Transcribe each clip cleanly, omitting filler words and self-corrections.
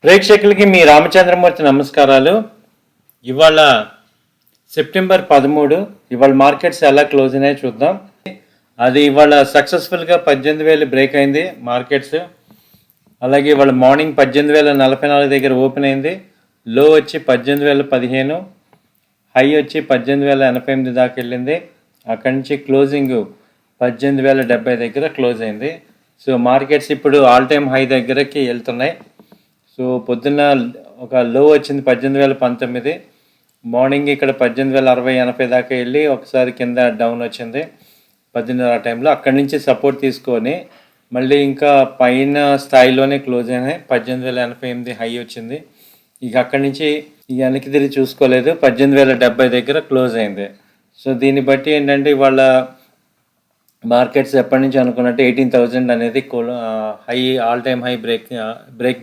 ప్రేక్షకులకి మీ రామచంద్రమూర్తి నమస్కారాలు. ఇవాళ సెప్టెంబర్ 13. ఇవాళ మార్కెట్స్ ఎలా క్లోజ్ అయినాయో చూద్దాం. అది ఇవాళ సక్సెస్ఫుల్గా 18,000 బ్రేక్ అయింది మార్కెట్స్. అలాగే ఇవాళ మార్నింగ్ 18,044 దగ్గర ఓపెన్ అయింది. లో వచ్చి 18,015, హై వచ్చి 18,088 దాకా వెళ్ళింది. అక్కడి నుంచి క్లోజింగ్ 18,070 దగ్గర క్లోజ్ అయింది. సో మార్కెట్స్ ఇప్పుడు ఆల్ టైమ్ హై దగ్గరకి వెళ్తున్నాయి. సో పొద్దున్న ఒక లో వచ్చింది 18,019, మార్నింగ్ ఇక్కడ 18,060-80 దాకా వెళ్ళి ఒకసారి కింద డౌన్ వచ్చింది 10:30 టైంలో. అక్కడి నుంచి సపోర్ట్ తీసుకొని మళ్ళీ ఇంకా పైన స్థాయిలోనే క్లోజ్ అయినాయి. 18,088 హై వచ్చింది. ఇక అక్కడి నుంచి ఇక వెనక్కి తిరిగి చూసుకోలేదు, 18,070 దగ్గర క్లోజ్ అయింది. సో దీన్ని బట్టి ఏంటంటే ఇవాళ మార్కెట్స్ ఎప్పటి నుంచి అనుకున్నట్టు 18,000 అనేది high, all time high break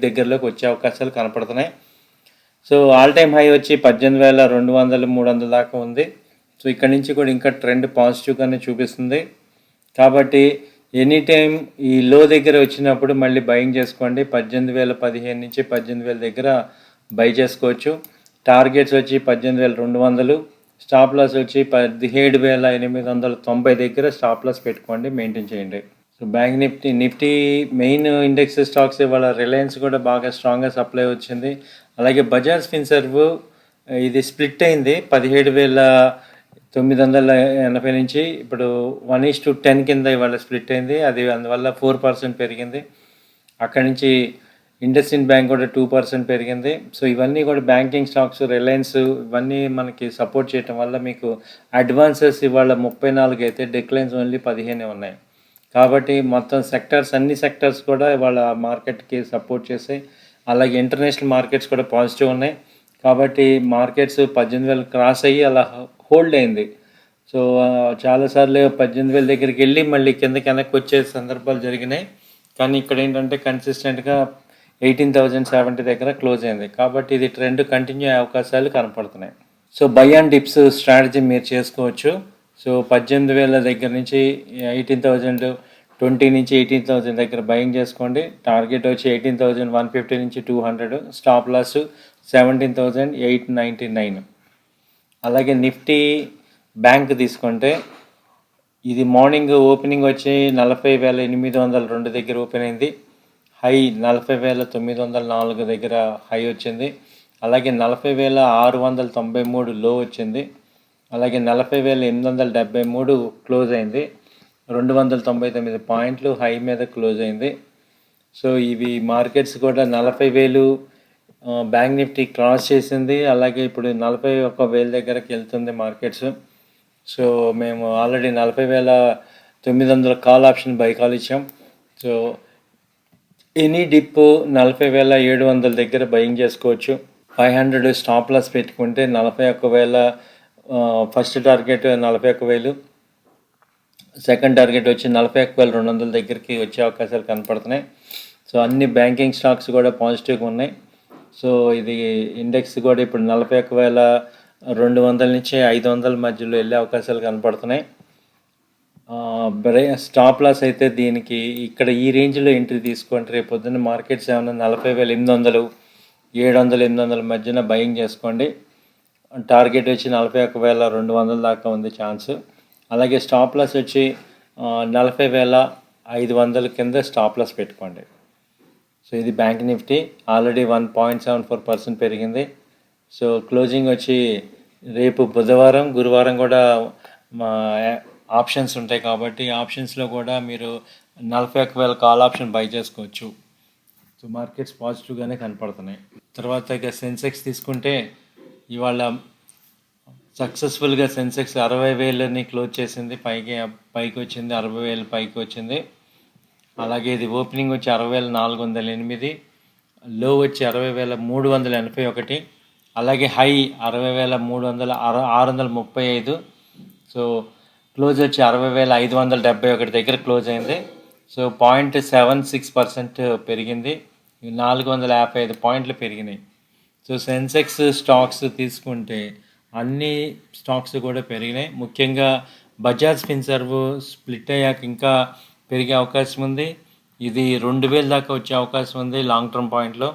దగ్గరలోకి వచ్చే అవకాశాలు కనపడుతున్నాయి. సో ఆల్ టైమ్ హై వచ్చి 18,200-300 దాకా ఉంది. సో ఇక్కడ నుంచి కూడా ఇంకా ట్రెండ్ పాజిటివ్గానే చూపిస్తుంది. కాబట్టి ఎనీ టైం ఈ లో దగ్గర వచ్చినప్పుడు మళ్ళీ బయింగ్ చేసుకోండి. 18,015 నుంచి 18,000 దగ్గర బై చేసుకోవచ్చు. టార్గెట్స్ వచ్చి 18,200, స్టాప్ లాస్ వచ్చి 17,890 దగ్గర స్టాప్ లాస్ పెట్టుకోండి, మెయింటైన్ చేయండి. So bank Nifty main index stocks ఇవాళ రిలయన్స్ కూడా బాగా స్ట్రాంగ్గా సప్లై వచ్చింది. అలాగే బజాజ్ ఫిన్సర్వ్ ఇది స్ప్లిట్ అయింది 17,980 నుంచి ఇప్పుడు 1:10 కింద ఇవాళ స్ప్లిట్ అయింది. అది అందువల్ల 4% పెరిగింది. అక్కడి నుంచి ఇండస్ఇండ్ బ్యాంక్ కూడా 2% పెరిగింది. సో ఇవన్నీ కూడా బ్యాంకింగ్ స్టాక్స్, రిలయన్స్ ఇవన్నీ మనకి సపోర్ట్ చేయటం వల్ల మీకు అడ్వాన్సెస్ ఇవాళ 34 అయితే డిక్లైన్స్ ఓన్లీ 15 ఉన్నాయి. కాబట్టి మొత్తం సెక్టర్స్, అన్ని సెక్టర్స్ కూడా ఇవాళ మార్కెట్కి సపోర్ట్ చేసాయి. అలాగే ఇంటర్నేషనల్ మార్కెట్స్ కూడా పాజిటివ్ ఉన్నాయి. కాబట్టి మార్కెట్స్ 18,000 క్రాస్ అయ్యి అలా హోల్డ్ అయింది. సో చాలాసార్లు 18,000 దగ్గరికి వెళ్ళి మళ్ళీ కిందకి వెనక్కి వచ్చే సందర్భాలు జరిగినాయి. కానీ ఇక్కడ ఏంటంటే కన్సిస్టెంట్గా 18,070 దగ్గర క్లోజ్ అయింది. కాబట్టి ఇది ట్రెండ్ కంటిన్యూ అయ్యే అవకాశాలు కనపడుతున్నాయి. So by and dips strategy మీరు చేసుకోవచ్చు. సో 18,000 దగ్గర నుంచి 18,020 నుంచి 18,000 దగ్గర బయింగ్ చేసుకోండి. టార్గెట్ వచ్చి 18,150 నుంచి 200, స్టాప్ లాస్ 17,899. అలాగే నిఫ్టీ బ్యాంక్ తీసుకుంటే ఇది మార్నింగ్ ఓపెనింగ్ వచ్చి 40,802 దగ్గర ఓపెన్ అయింది. హై 40,904 దగ్గర హై వచ్చింది. అలాగే 40,693 లో వచ్చింది. అలాగే 40,873 క్లోజ్ అయింది. 299 పాయింట్లు హై మీద క్లోజ్ అయింది. సో ఇవి మార్కెట్స్ కూడా 40,000 బ్యాంక్ నిఫ్టీ క్రాస్ చేసింది. అలాగే ఇప్పుడు 41,000 దగ్గరకు వెళ్తుంది మార్కెట్స్. సో మేము already 40,900 call option by call ఇచ్చాం. సో ఎనీ డిప్ 40,700 దగ్గర బయింగ్ చేసుకోవచ్చు. 500 స్టాప్ లాస్ పెట్టుకుంటే 41,000 ఫస్ట్ టార్గెట్ 41,000, సెకండ్ టార్గెట్ వచ్చి 41,200 దగ్గరికి వచ్చే అవకాశాలు కనపడుతున్నాయి. సో అన్ని బ్యాంకింగ్ స్టాక్స్ కూడా పాజిటివ్గా ఉన్నాయి. సో ఇది ఇండెక్స్ కూడా ఇప్పుడు 41,200 నుంచి 500 మధ్యలో వెళ్ళే అవకాశాలు కనపడుతున్నాయి. స్టాప్ లాస్ అయితే దీనికి ఇక్కడ ఈ రేంజ్లో ఎంట్రీ తీసుకుంటే రేపు పొద్దున్న మార్కెట్స్ ఏమైనా 40,800, 700-800 మధ్యన బయింగ్ చేసుకోండి. టార్గెట్ వచ్చి 41,200 దాకా ఉంది ఛాన్స్. అలాగే స్టాప్ లాస్ వచ్చి 40,500 కింద స్టాప్ లాస్ పెట్టుకోండి. సో ఇది బ్యాంక్ నిఫ్టీ ఆల్రెడీ 1.74% పెరిగింది. సో క్లోజింగ్ వచ్చి రేపు బుధవారం, గురువారం కూడా మా ఆప్షన్స్ ఉంటాయి. కాబట్టి ఆప్షన్స్లో కూడా మీరు 41,000 కాల్ ఆప్షన్ బై చేసుకోవచ్చు. సో మార్కెట్స్ పాజిటివ్గానే కనపడుతున్నాయి. తర్వాత ఇక సెన్సెక్స్ తీసుకుంటే ఇవాళ సక్సెస్ఫుల్గా సెన్సెక్స్ 60,000ని క్లోజ్ చేసింది. పైకి వచ్చింది, 60,000 పైకి వచ్చింది. అలాగే ఇది ఓపెనింగ్ వచ్చి 60,408, లో వచ్చి 60,381, అలాగే హై 60,635. సో క్లోజ్ వచ్చి 60,571 దగ్గర క్లోజ్ అయింది. సో 0.76% పెరిగింది. 455 పాయింట్లు పెరిగినాయి. సో సెన్సెక్స్ స్టాక్స్ తీసుకుంటే అన్ని స్టాక్స్ కూడా పెరిగినాయి. ముఖ్యంగా బజాజ్ ఫిన్సర్వ్ స్ప్లిట్ అయ్యాక ఇంకా పెరిగే అవకాశం ఉంది. ఇది 2,000 దాకా వచ్చే అవకాశం ఉంది లాంగ్ టర్మ్ పాయింట్లో.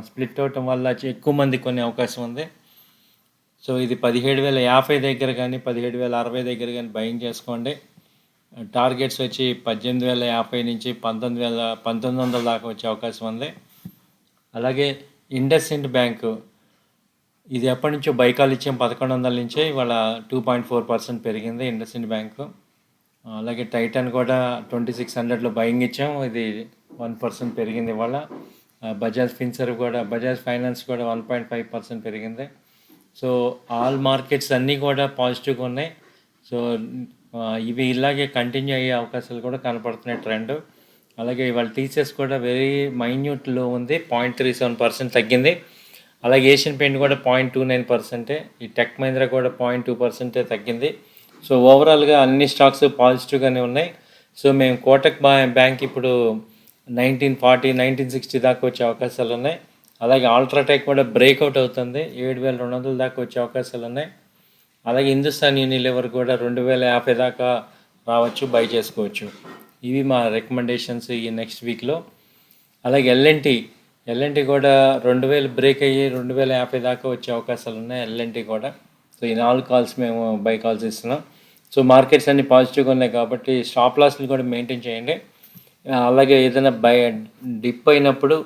స్ప్లిట్ అవటం వల్ల ఎక్కువ మంది కొనే అవకాశం ఉంది. సో ఇది 17,050 దగ్గర కానీ 17,060 దగ్గర కానీ బయింగ్ చేసుకోండి. టార్గెట్స్ వచ్చి 18,050 నుంచి 1900 దాకా వచ్చే అవకాశం ఉంది. అలాగే ఇండస్ ఇండ్ బ్యాంకు ఇది ఎప్పటి నుంచో బైకాల్ ఇచ్చాం 1100 నుంచే, ఇవాళ 2.4% పెరిగింది ఇండస్ ఇండ్ బ్యాంకు. అలాగే టైటాన్ కూడా 2600లో బయింగ్ ఇచ్చాం, ఇది 1% పెరిగింది ఇవాళ. బజాజ్ ఫైనాన్స్ కూడా 1.5% పెరిగింది. సో ఆల్ మార్కెట్స్ అన్నీ కూడా పాజిటివ్గా ఉన్నాయి. సో ఇవి ఇలాగే కంటిన్యూ అయ్యే అవకాశాలు కూడా కనపడుతున్నాయి ట్రెండ్. అలాగే ఇవాళ టీసీఎస్ కూడా వెరీ మైన్యూట్లో ఉంది, 0.37% తగ్గింది. అలాగే ఏషియన్ పెయింట్ కూడా 0.29%, ఈ టెక్ మహీంద్రా కూడా 0.2% తగ్గింది. సో ఓవరాల్గా అన్ని స్టాక్స్ పాజిటివ్గానే ఉన్నాయి. సో మేము కోటక్ బ్యాంక్ ఇప్పుడు 1940 1960 దాకా వచ్చే అవకాశాలు ఉన్నాయి. అలాగే అల్ట్రాటెక్ కూడా బ్రేక్అవుట్ అవుతుంది, 7,200 దాకా వచ్చే అవకాశాలు ఉన్నాయి. అలాగే హిందుస్థాన్ యూనిలివర్ కూడా 2,050 దాకా రావచ్చు, బై చేసుకోవచ్చు. ఇవి మా రికమెండేషన్స్ ఈ నెక్స్ట్ వీక్లో. అలాగే ఎల్ఎన్టీ కూడా 2,000 బ్రేక్ అయ్యి 2,050 దాకా వచ్చే అవకాశాలు ఉన్నాయి ఎల్ఎన్టీ కూడా. సో ఈ 4 కాల్స్ మేము బై కాల్స్ ఇస్తున్నాం. సో మార్కెట్స్ అన్ని పాజిటివ్గా ఉన్నాయి కాబట్టి స్టాప్ లాస్లు కూడా మెయింటైన్ చేయండి. అలాగే ఏదైనా డిప్ అయినప్పుడు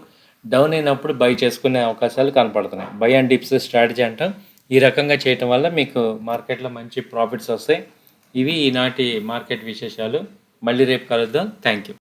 డౌన్ అయినప్పుడు బై చేసుకునే అవకాశాలు కనపడుతున్నాయి. బై అండ్ డిప్స్ స్ట్రాటజీ అంటాం. ఈ రకంగా చేయటం వల్ల మీకు మార్కెట్లో మంచి ప్రాఫిట్స్ వస్తాయి. ఇవి ఈనాటి మార్కెట్ విశేషాలు. మళ్ళీ రేపు కలుద్దాం. Thank you.